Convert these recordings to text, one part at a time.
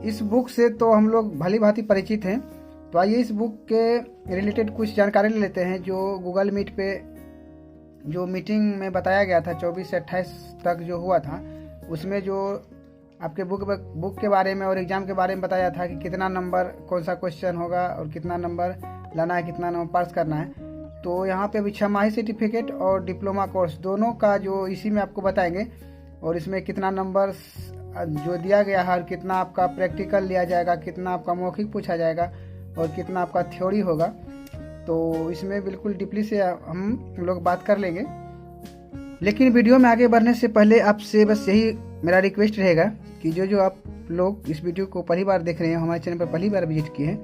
इस बुक से तो हम लोग भली भांति परिचित हैं, तो आइए इस बुक के रिलेटेड कुछ जानकारी ले लेते हैं। जो गूगल मीट पे जो मीटिंग में बताया गया था 24 से 28 तक जो हुआ था, उसमें जो आपके बुक के बारे में और एग्ज़ाम के बारे में बताया था कि कितना नंबर कौन सा क्वेश्चन होगा और कितना नंबर लाना है, कितना नंबर पास करना है। तो यहाँ पे अभी छमाही सर्टिफिकेट और डिप्लोमा कोर्स दोनों का जो इसी में आपको बताएंगे, और इसमें कितना नंबर जो दिया गया है और कितना आपका प्रैक्टिकल लिया जाएगा, कितना आपका मौखिक पूछा जाएगा और कितना आपका थ्योरी होगा। तो इसमें बिल्कुल डीपली से हम लोग बात कर लेंगे। लेकिन वीडियो में आगे बढ़ने से पहले आपसे बस यही मेरा रिक्वेस्ट रहेगा कि जो आप लोग इस वीडियो को पहली बार देख रहे हैं, हमारे चैनल पर पहली बार विजिट किए हैं,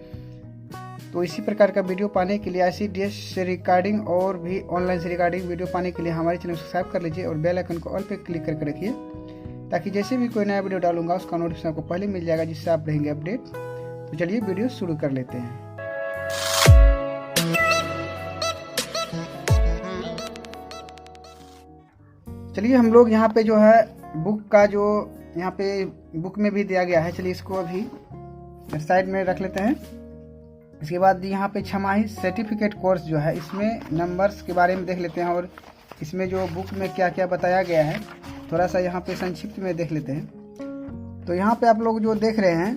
तो इसी प्रकार का वीडियो पाने के लिए ICDS से रिकॉर्डिंग और भी ऑनलाइन से रिकॉर्डिंग वीडियो पाने के लिए हमारे चैनल को सब्सक्राइब कर लीजिए और बेल आइकन को ऑल पे क्लिक करके रखिए, ताकि जैसे भी कोई नया वीडियो डालूंगा उसका नोटिफिकेशन आपको पहले मिल जाएगा, जिससे आप रहेंगे अपडेट। तो चलिए वीडियो शुरू कर लेते हैं। चलिए हम लोग यहाँ पे जो है बुक का जो यहाँ पे बुक में भी दिया गया है, चलिए इसको अभी साइड में रख लेते हैं। इसके बाद यहाँ पे छमाही सर्टिफिकेट कोर्स जो है, इसमें नंबर्स के बारे में देख लेते हैं और इसमें जो बुक में क्या क्या बताया गया है थोड़ा सा यहाँ पे संक्षिप्त में देख लेते हैं। तो यहाँ पे आप लोग जो देख रहे हैं,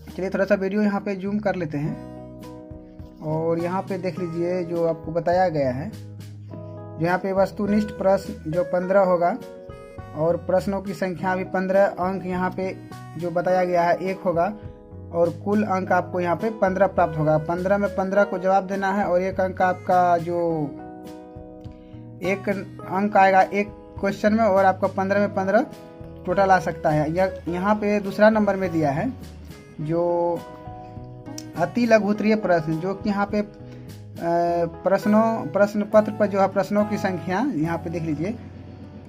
चलिए थोड़ा सा वीडियो यहाँ पे जूम कर लेते हैं और यहाँ पे देख लीजिए जो आपको बताया गया है। जो यहाँ पे वस्तुनिष्ठ प्रश्न जो 15 होगा और प्रश्नों की संख्या भी 15, अंक यहाँ पे जो बताया गया है 1 होगा और कुल अंक आपको यहाँ पे 15 प्राप्त होगा। 15 में 15 को जवाब देना है और 1 अंक आपका जो 1 अंक आएगा एक क्वेश्चन में, और आपका 15 में 15 टोटल आ सकता है। यहाँ पे दूसरा नंबर में दिया है जो अति लघु उत्तरीय प्रश्न, जो कि यहाँ पे प्रश्न पत्र पर जो है प्रश्नों की संख्या यहाँ पे देख लीजिए।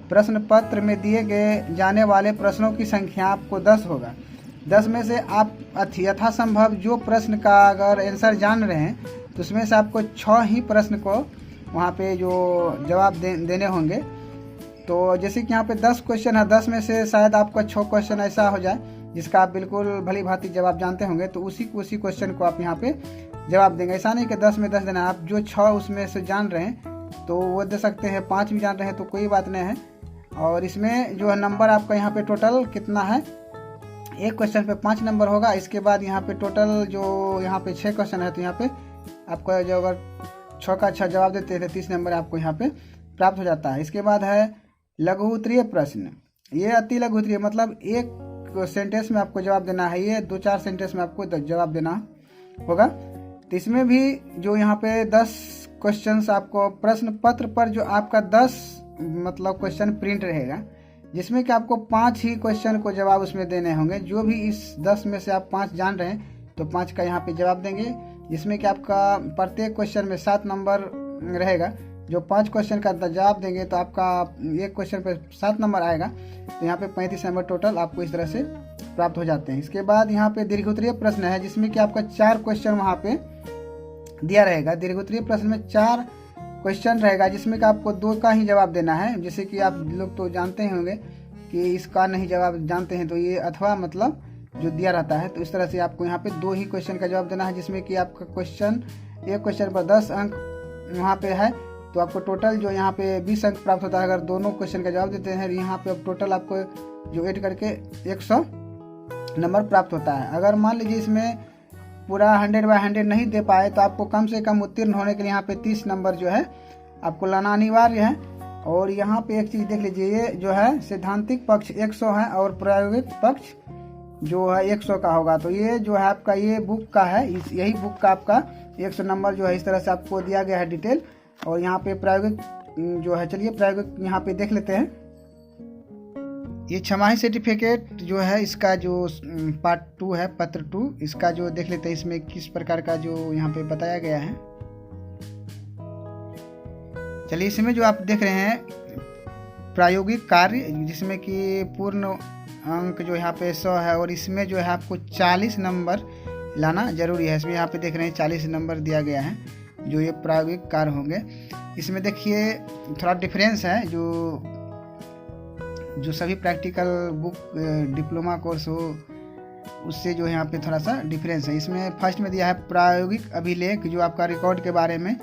प्रश्न पत्र में दिए गए जाने वाले प्रश्नों की संख्या आपको 10 होगा। 10 में से आप यथासंभव जो प्रश्न का अगर आंसर जान रहे हैं तो उसमें से आपको 6 ही प्रश्न को वहाँ पे जो जवाब देने होंगे। तो जैसे कि यहाँ पे 10 क्वेश्चन है, 10 में से शायद आपका 6 क्वेश्चन ऐसा हो जाए जिसका आप बिल्कुल भली भांति जवाब जानते होंगे, तो उसी क्वेश्चन को आप यहाँ पे जवाब देंगे। ऐसा नहीं कि 10 में 10 देना है, आप जो 6 उसमें से जान रहे हैं तो वो दे सकते हैं, 5 भी जान रहे हैं तो कोई बात नहीं है। और इसमें जो है नंबर आपका यहाँ पे टोटल कितना है, एक क्वेश्चन पे 5 नंबर होगा। इसके बाद यहाँ पे टोटल जो यहाँ पे 6 क्वेश्चन है, तो यहाँ पे आपका जो अगर 6 का 6 जवाब देते हैं तो 30 नंबर आपको यहाँ पे प्राप्त हो जाता है। इसके बाद है लघु उत्तरीय प्रश्न। ये अति लघु उत्तरीय मतलब एक सेंटेंस में आपको जवाब देना है, ये 2-4 सेंटेंस में आपको जवाब देना होगा। तो इसमें भी जो यहाँ पे 10 क्वेश्चंस आपको प्रश्न पत्र पर जो आपका 10 मतलब क्वेश्चन प्रिंट रहेगा, जिसमें कि आपको 5 ही क्वेश्चन को जवाब उसमें देने होंगे। जो भी इस 10 में से आप 5 जान रहे हैं तो 5 का यहाँ पे जवाब देंगे, जिसमें कि आपका प्रत्येक क्वेश्चन में 7 नंबर रहेगा। जो 5 क्वेश्चन का जवाब देंगे तो आपका एक क्वेश्चन पे 7 नंबर आएगा, तो यहाँ पे 35 नंबर टोटल आपको इस तरह से प्राप्त हो जाते हैं। इसके बाद यहाँ पे दीर्घोत्तरीय प्रश्न है, जिसमें कि आपका 4 क्वेश्चन वहाँ पे दिया रहेगा। दीर्घोत्तरीय प्रश्न में 4 क्वेश्चन रहेगा, जिसमें कि आपको 2 का ही जवाब देना है। जैसे कि आप लोग तो जानते ही होंगे कि इसका नहीं जवाब जानते हैं तो ये अथवा मतलब जो दिया रहता है, तो इस तरह से आपको यहाँ पे 2 ही क्वेश्चन का जवाब देना है, जिसमें कि आपका एक क्वेश्चन पर 10 अंक वहाँ पे है, तो आपको टोटल जो यहाँ पे 20 अंक प्राप्त होता है अगर दोनों क्वेश्चन का जवाब देते हैं। यहाँ पे अब टोटल आपको जो ऐड करके 100 नंबर प्राप्त होता है। अगर मान लीजिए इसमें पूरा 100/100 नहीं दे पाए तो आपको कम से कम उत्तीर्ण होने के लिए यहाँ पे 30 नंबर जो है आपको लाना अनिवार्य है। और यहाँ पे एक चीज़ देख लीजिए, ये जो है सैद्धांतिक पक्ष 100 है और प्रायोगिक पक्ष जो है 100 का होगा। तो ये जो है आपका ये बुक का है, यही बुक का आपका 100 नंबर जो है इस तरह से आपको दिया गया है डिटेल। और यहाँ पे प्रायोगिक जो है, चलिए प्रायोगिक यहाँ पे देख लेते हैं। ये छमाही सर्टिफिकेट जो है इसका जो पार्ट 2 है, पत्र 2, इसका जो देख लेते हैं इसमें किस प्रकार का जो यहाँ पे बताया गया है। चलिए इसमें जो आप देख रहे हैं प्रायोगिक कार्य, जिसमें कि पूर्ण अंक जो यहाँ पे 100 है और इसमें जो है आपको 40 नंबर लाना जरूरी है। इसमें यहाँ पे देख रहे हैं 40 नंबर दिया गया है जो ये प्रायोगिक कार्य होंगे। इसमें देखिए थोड़ा डिफरेंस है, जो सभी प्रैक्टिकल बुक डिप्लोमा कोर्स हो उससे जो है यहाँ पे थोड़ा सा डिफरेंस है। इसमें फर्स्ट में दिया है प्रायोगिक अभिलेख, जो आपका रिकॉर्ड के बारे में,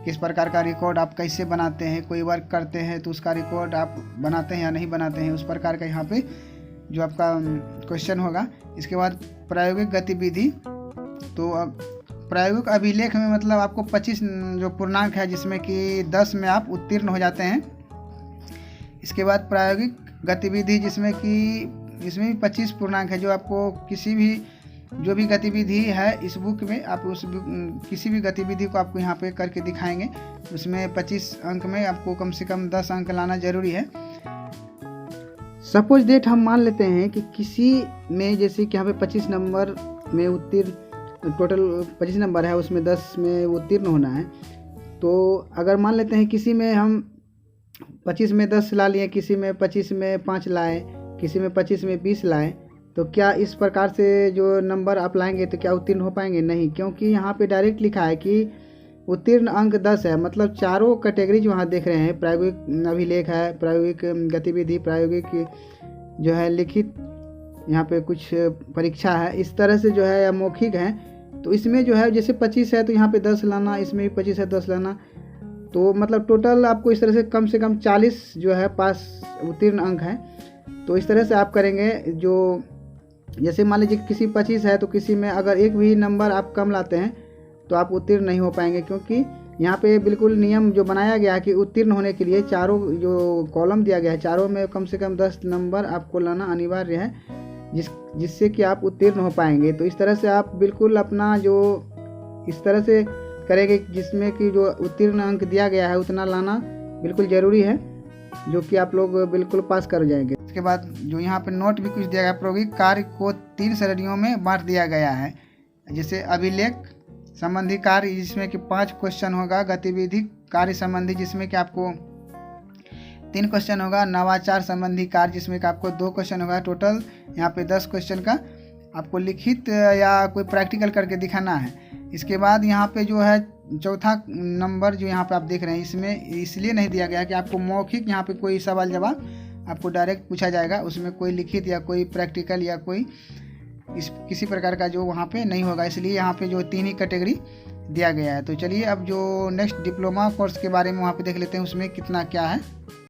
किस प्रकार का रिकॉर्ड आप कैसे बनाते हैं, कोई वर्क करते हैं तो उसका रिकॉर्ड आप बनाते हैं या नहीं बनाते हैं, उस प्रकार का यहाँ पे जो आपका क्वेश्चन होगा। इसके बाद प्रायोगिक गतिविधि, तो अब प्रायोगिक अभिलेख में मतलब आपको 25 जो पूर्णांक है जिसमें कि 10 में आप उत्तीर्ण हो जाते हैं। इसके बाद प्रायोगिक गतिविधि जिसमें कि इसमें भी 25 पूर्णांक है, जो आपको किसी भी जो भी गतिविधि है इस बुक में आप किसी भी गतिविधि को आपको यहाँ पे करके दिखाएंगे, उसमें 25 अंक में आपको कम से कम 10 अंक लाना जरूरी है। सपोज डेट हम मान लेते हैं कि किसी में जैसे कि यहाँ पे 25 नंबर में उत्तीर्ण, टोटल 25 नंबर है उसमें 10 में उत्तीर्ण होना है। तो अगर मान लेते हैं किसी में हम 25 में 10 ला लिए, किसी में 25 में 5 लाए, किसी में 25 में 20 लाए, तो क्या इस प्रकार से जो नंबर आप लाएंगे तो क्या उत्तीर्ण हो पाएंगे? नहीं, क्योंकि यहाँ पे डायरेक्ट लिखा है कि उत्तीर्ण अंक 10 है। मतलब चारों कैटेगरी जो वहाँ देख रहे हैं, प्रायोगिक अभिलेख है, प्रायोगिक गतिविधि, प्रायोगिक जो है लिखित यहाँ पे कुछ परीक्षा है, इस तरह से जो है या मौखिक है, तो इसमें जो है जैसे 25 है तो यहाँ पे 10 लाना, इसमें भी 25 है 10 लाना, तो मतलब टोटल आपको इस तरह से कम 40 जो है पास उत्तीर्ण अंक है। तो इस तरह से आप करेंगे। जो जैसे मान लीजिए किसी 25 है तो किसी में अगर एक भी नंबर आप कम लाते हैं तो आप उत्तीर्ण नहीं हो पाएंगे, क्योंकि यहाँ पे बिल्कुल नियम जो बनाया गया है कि उत्तीर्ण होने के लिए चारों जो कॉलम दिया गया है, चारों में कम से कम 10 नंबर आपको लाना अनिवार्य है, जिससे कि आप उत्तीर्ण हो पाएंगे। तो इस तरह से आप बिल्कुल अपना जो इस तरह से करेंगे जिसमें कि जो उत्तीर्ण अंक दिया गया है उतना लाना बिल्कुल ज़रूरी है, जो कि आप लोग बिल्कुल पास कर जाएंगे। इसके बाद जो यहाँ पे नोट भी कुछ दिया गया है, प्रायोगिक कार्य को 3 श्रेणियों में बांट दिया गया है। जैसे अभिलेख संबंधी कार्य जिसमें कि 5 क्वेश्चन होगा, गतिविधि कार्य संबंधी जिसमें कि आपको 3 क्वेश्चन होगा, नवाचार संबंधी कार्य जिसमें कि आपको 2 क्वेश्चन होगा। टोटल यहाँ पे 10 क्वेश्चन का आपको लिखित या कोई प्रैक्टिकल करके दिखाना है। इसके बाद यहाँ पे जो है चौथा नंबर जो यहाँ पे आप देख रहे हैं, इसमें इसलिए नहीं दिया गया कि आपको मौखिक यहाँ पे कोई सवाल जवाब आपको डायरेक्ट पूछा जाएगा, उसमें कोई लिखित या कोई प्रैक्टिकल या कोई किसी प्रकार का जो वहाँ पे नहीं होगा, इसलिए यहाँ पे जो 3 ही कैटेगरी दिया गया है। तो चलिए अब जो नेक्स्ट डिप्लोमा कोर्स के बारे में वहाँ पे देख लेते हैं उसमें कितना क्या है।